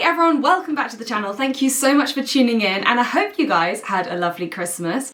everyone, welcome back to the channel. Thank you so much for tuning in, and I hope you guys had a lovely Christmas.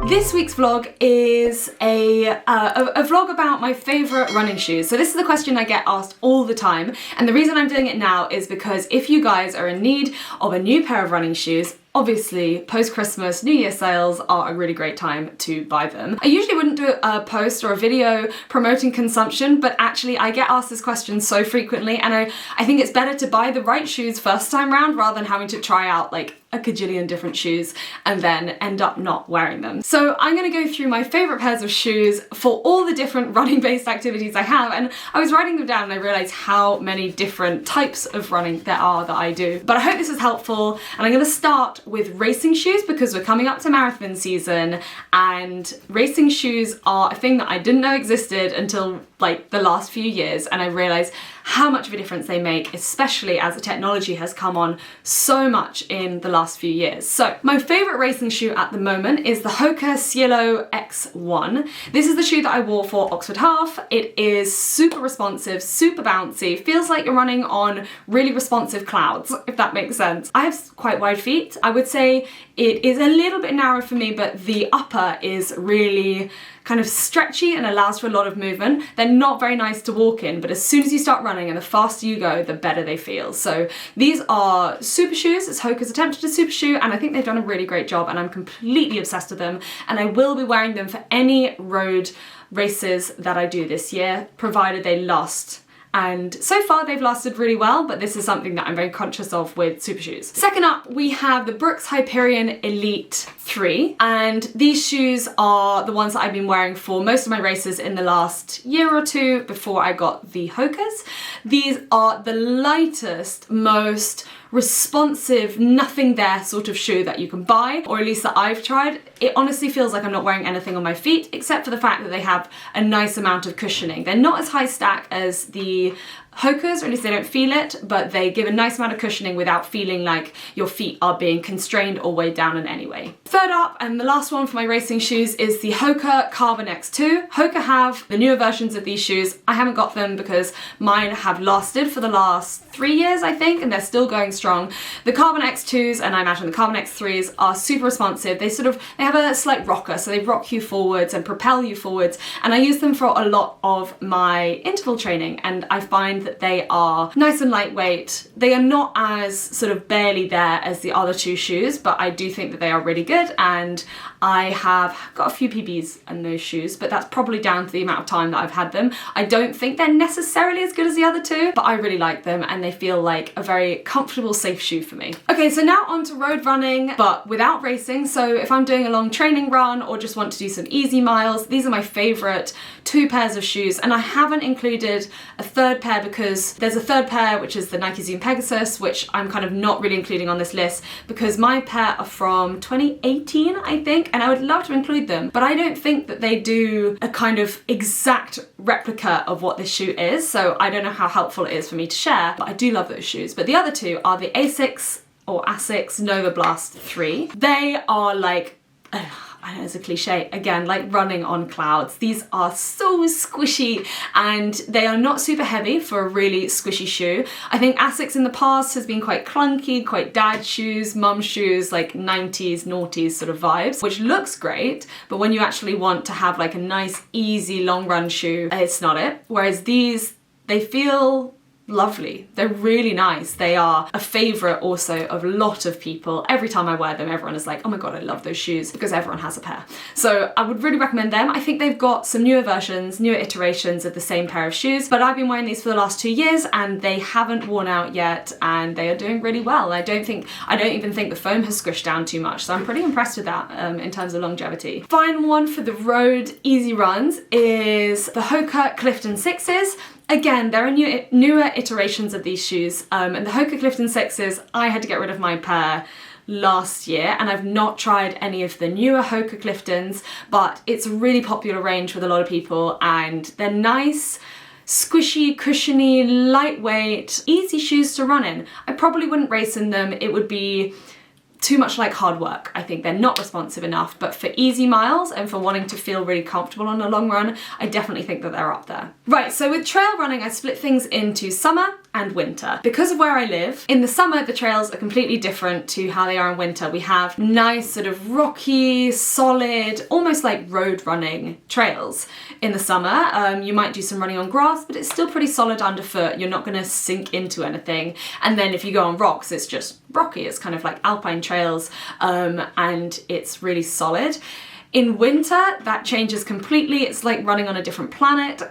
This week's vlog is a vlog about my favourite running shoes. So this is the question I get asked all the time, and the reason I'm doing it now is because if you guys are in need of a new pair of running shoes, obviously, post-Christmas, New Year sales are a really great time to buy them. I usually wouldn't do a post or a video promoting consumption, but actually I get asked this question so frequently, and I think it's better to buy the right shoes first time round rather than having to try out like a gajillion different shoes and then end up not wearing them. So I'm gonna go through my favorite pairs of shoes for all the different running-based activities I have, and I was writing them down and I realized how many different types of running there are that I do. But I hope this is helpful, and I'm gonna start with racing shoes because we're coming up to marathon season, and racing shoes are a thing that I didn't know existed until like the last few years, and I realized how much of a difference they make, especially as the technology has come on so much in the last few years. So my favorite racing shoe at the moment is the Hoka Cielo X1. This is the shoe that I wore for Oxford Half. It is super responsive, super bouncy, feels like you're running on really responsive clouds, if that makes sense. I have quite wide feet. I would say it is a little bit narrow for me, but the upper is really kind of stretchy and allows for a lot of movement. They're not very nice to walk in, but as soon as you start running and the faster you go, the better they feel. So these are super shoes. It's Hoka's attempt at a super shoe, and I think they've done a really great job, and I'm completely obsessed with them, and I will be wearing them for any road races that I do this year, provided they last. And so far they've lasted really well, but this is something that I'm very conscious of with super shoes. Second up, we have the Brooks Hyperion Elite 3, and these shoes are the ones that I've been wearing for most of my races in the last year or two before I got the Hokas. These are the lightest, most responsive, nothing there sort of shoe that you can buy, or at least that I've tried. It honestly feels like I'm not wearing anything on my feet, except for the fact that they have a nice amount of cushioning. They're not as high stack as the Hokas, or at least they don't feel it, but they give a nice amount of cushioning without feeling like your feet are being constrained or weighed down in any way. Third up, and the last one for my racing shoes, is the Hoka Carbon X2. Hoka have the newer versions of these shoes. I haven't got them because mine have lasted for the last 3 years, I think, and they're still going strong. The Carbon X2s, and I imagine the Carbon X3s, are super responsive. They have a slight rocker, so they rock you forwards and propel you forwards, and I use them for a lot of my interval training, and I find that they are nice and lightweight. They are not as sort of barely there as the other two shoes, but I do think that they are really good, and I have got a few PBs in those shoes, but that's probably down to the amount of time that I've had them. I don't think they're necessarily as good as the other two, but I really like them, and they feel like a very comfortable, safe shoe for me. Okay, so now on to road running, but without racing. So if I'm doing a long training run or just want to do some easy miles, these are my favorite two pairs of shoes, and I haven't included a third pair because there's a third pair, which is the Nike Zoom Pegasus, which I'm kind of not really including on this list because my pair are from 2018, I think, and I would love to include them, but I don't think that they do a kind of exact replica of what this shoe is, so I don't know how helpful it is for me to share, but I do love those shoes. But the other two are the Asics Nova Blast 3. They are like, I know it's a cliche, again, like running on clouds. These are so squishy, and they are not super heavy for a really squishy shoe. I think Asics in the past has been quite clunky, quite dad shoes, mum shoes, like 90s, noughties sort of vibes, which looks great, but when you actually want to have like a nice, easy, long run shoe, it's not it. Whereas these, they feel lovely. They're really nice. They are a favourite also of a lot of people. Every time I wear them, everyone is like, oh my god, I love those shoes, because everyone has a pair. So I would really recommend them. I think they've got some newer versions, newer iterations of the same pair of shoes, but I've been wearing these for the last 2 years and they haven't worn out yet, and they are doing really well. I don't even think the foam has squished down too much, so I'm pretty impressed with that in terms of longevity. Final one for the road easy runs is the Hoka Clifton 6s. Again, there are newer iterations of these shoes, and the Hoka Clifton 6s, I had to get rid of my pair last year, and I've not tried any of the newer Hoka Cliftons, but it's a really popular range with a lot of people, and they're nice, squishy, cushiony, lightweight, easy shoes to run in. I probably wouldn't race in them. It would be too much like hard work. I think they're not responsive enough, but for easy miles and for wanting to feel really comfortable on a long run, I definitely think that they're up there. Right, so with trail running, I split things into summer and winter. Because of where I live, in the summer, the trails are completely different to how they are in winter. We have nice sort of rocky, solid, almost like road running trails. In the summer, you might do some running on grass, but it's still pretty solid underfoot. You're not gonna sink into anything. And then if you go on rocks, it's just rocky. It's kind of like alpine trails, and it's really solid. In winter, that changes completely. It's like running on a different planet.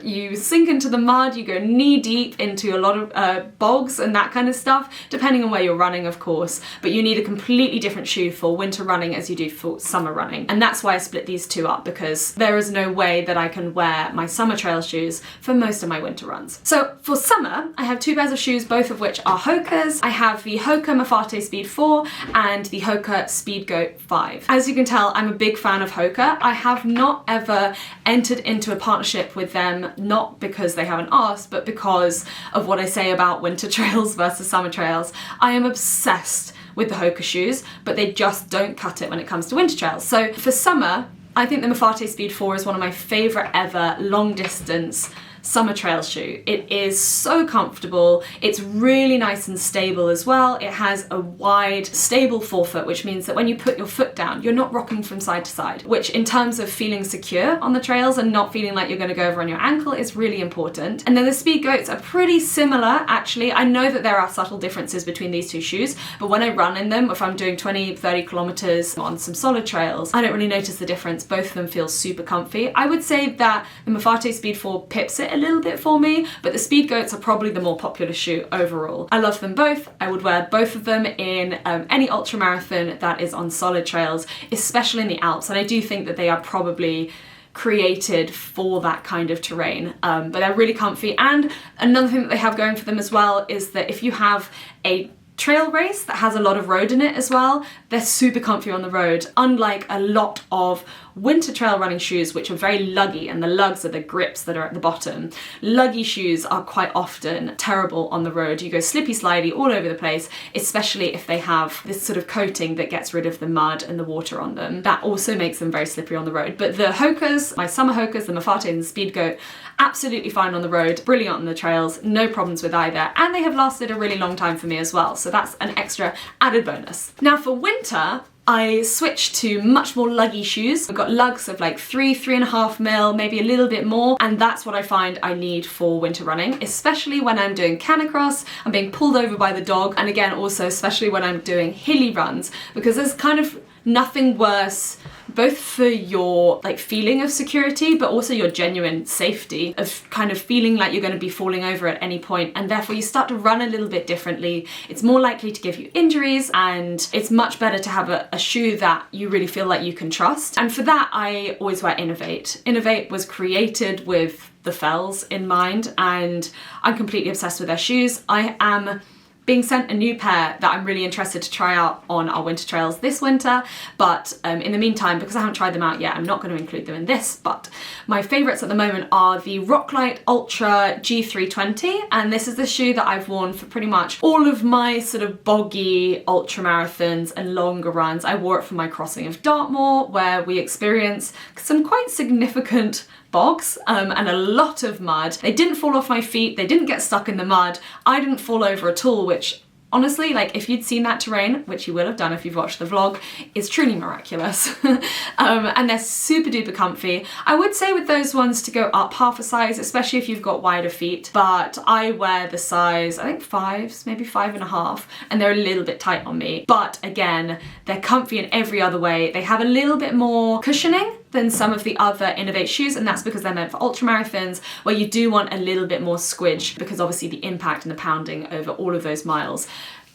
You sink into the mud, you go knee deep into a lot of bogs and that kind of stuff, depending on where you're running, of course. But you need a completely different shoe for winter running as you do for summer running. And that's why I split these two up, because there is no way that I can wear my summer trail shoes for most of my winter runs. So for summer, I have two pairs of shoes, both of which are Hokas. I have the Hoka Mafate Speed 4 and the Hoka Speed Goat 5. As you can tell, I'm a big fan of Hoka. I have not ever entered into a partnership with them, not because they haven't asked, but because of what I say about winter trails versus summer trails. I am obsessed with the Hoka shoes, but they just don't cut it when it comes to winter trails. So for summer, I think the Mafate Speed 4 is one of my favorite ever long distance summer trail shoe. It is so comfortable. It's really nice and stable as well. It has a wide, stable forefoot, which means that when you put your foot down, you're not rocking from side to side, which in terms of feeling secure on the trails and not feeling like you're going to go over on your ankle is really important. And then the Speed Goats are pretty similar, actually. I know that there are subtle differences between these two shoes, but when I run in them, if I'm doing 20, 30 kilometers on some solid trails, I don't really notice the difference. Both of them feel super comfy. I would say that the Mafate Speed 4 pips it a little bit for me, but the Speed Goats are probably the more popular shoe overall. I love them both. I would wear both of them in any ultra marathon that is on solid trails, especially in the Alps, and I do think that they are probably created for that kind of terrain, but they're really comfy. And another thing that they have going for them as well is that if you have a trail race that has a lot of road in it as well, they're super comfy on the road, unlike a lot of winter trail running shoes, which are very luggy, and the lugs are the grips that are at the bottom. Luggy shoes are quite often terrible on the road. You go slippy slidey all over the place, especially if they have this sort of coating that gets rid of the mud and the water on them. That also makes them very slippery on the road. But the Hokas, my summer Hokas, the Mafate and the Speed Goat, absolutely fine on the road, brilliant on the trails, no problems with either, and they have lasted a really long time for me as well, so that's an extra added bonus. Now for winter, I switched to much more luggy shoes. I've got lugs of like 3.5 mil, maybe a little bit more, and that's what I find I need for winter running, especially when I'm doing canicross, I'm being pulled over by the dog, and again also especially when I'm doing hilly runs, because there's kind of nothing worse, both for your like feeling of security, but also your genuine safety of kind of feeling like you're going to be falling over at any point, and therefore you start to run a little bit differently. It's more likely to give you injuries, and it's much better to have a shoe that you really feel like you can trust. And for that, I always wear Innovate. Innovate was created with the fells in mind, and I'm completely obsessed with their shoes. I am being sent a new pair that I'm really interested to try out on our winter trails this winter, but in the meantime, because I haven't tried them out yet, I'm not going to include them in this, but my favourites at the moment are the Rocklite Ultra G320, and this is the shoe that I've worn for pretty much all of my sort of boggy ultra marathons and longer runs. I wore it for my crossing of Dartmoor, where we experienced some quite significant bogs and a lot of mud. They didn't fall off my feet, they didn't get stuck in the mud, I didn't fall over at all, which honestly, like if you'd seen that terrain, which you will have done if you've watched the vlog, is truly miraculous. And they're super duper comfy. I would say with those ones to go up half a size, especially if you've got wider feet, but I wear the size, I think 5s, maybe 5.5, and they're a little bit tight on me. But again, they're comfy in every other way. They have a little bit more cushioning than some of the other Innovate shoes, and that's because they're meant for ultramarathons, where you do want a little bit more squidge, because obviously the impact and the pounding over all of those miles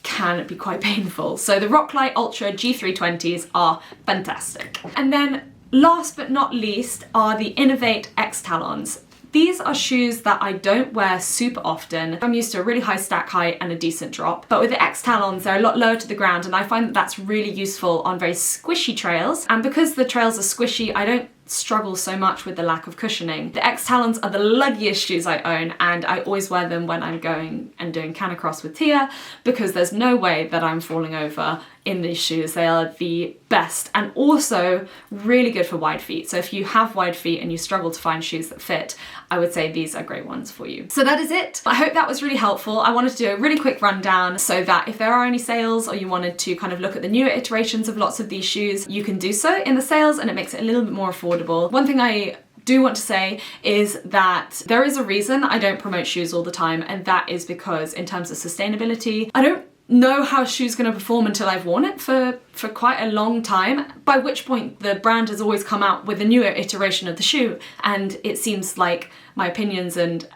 can be quite painful. So the Rocklite Ultra G320s are fantastic. And then last but not least are the Innovate X Talons. These are shoes that I don't wear super often. I'm used to a really high stack height and a decent drop, but with the X Talons, they're a lot lower to the ground, and I find that that's really useful on very squishy trails. And because the trails are squishy, I don't struggle so much with the lack of cushioning. The X Talons are the luggiest shoes I own, and I always wear them when I'm going and doing Canicross with Tia, because there's no way that I'm falling over in these shoes. They are the best, and also really good for wide feet. So if you have wide feet and you struggle to find shoes that fit, I would say these are great ones for you. So that is it. I hope that was really helpful. I wanted to do a really quick rundown so that if there are any sales or you wanted to kind of look at the newer iterations of lots of these shoes, you can do so in the sales, and it makes it a little bit more affordable. One thing I do want to say is that there is a reason I don't promote shoes all the time, and that is because in terms of sustainability, I don't know how a shoe's going to perform until I've worn it for quite a long time, by which point the brand has always come out with a newer iteration of the shoe, and it seems like my opinions and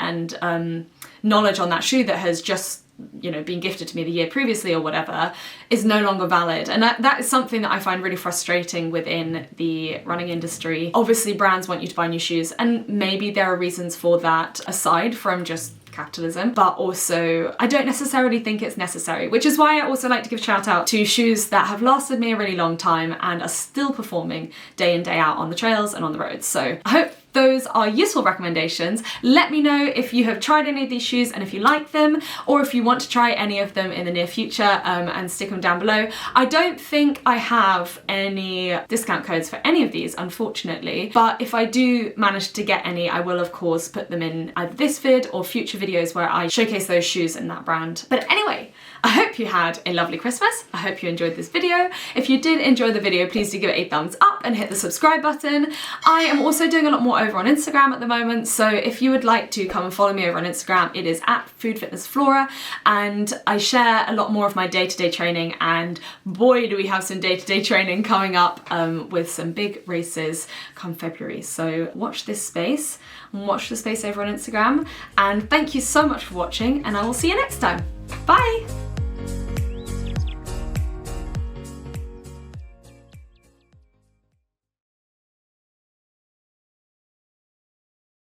knowledge on that shoe that has just, you know, been gifted to me the year previously or whatever is no longer valid. And that is something that I find really frustrating within the running industry. Obviously brands want you to buy new shoes, and maybe there are reasons for that aside from just capitalism, but also I don't necessarily think it's necessary, which is why I also like to give a shout out to shoes that have lasted me a really long time and are still performing day in, day out on the trails and on the roads. So I hope those are useful recommendations. Let me know if you have tried any of these shoes and if you like them, or if you want to try any of them in the near future, and stick them down below. I don't think I have any discount codes for any of these, unfortunately, but if I do manage to get any, I will of course put them in either this vid or future videos where I showcase those shoes and that brand. But anyway, I hope you had a lovely Christmas. I hope you enjoyed this video. If you did enjoy the video, please do give it a thumbs up and hit the subscribe button. I am also doing a lot more over on Instagram at the moment, so if you would like to come and follow me over on Instagram, it is at foodfitnessflora, and I share a lot more of my day-to-day training, and boy do we have some day-to-day training coming up with some big races come February. So watch this space and watch the space over on Instagram, and thank you so much for watching, and I will see you next time. Bye!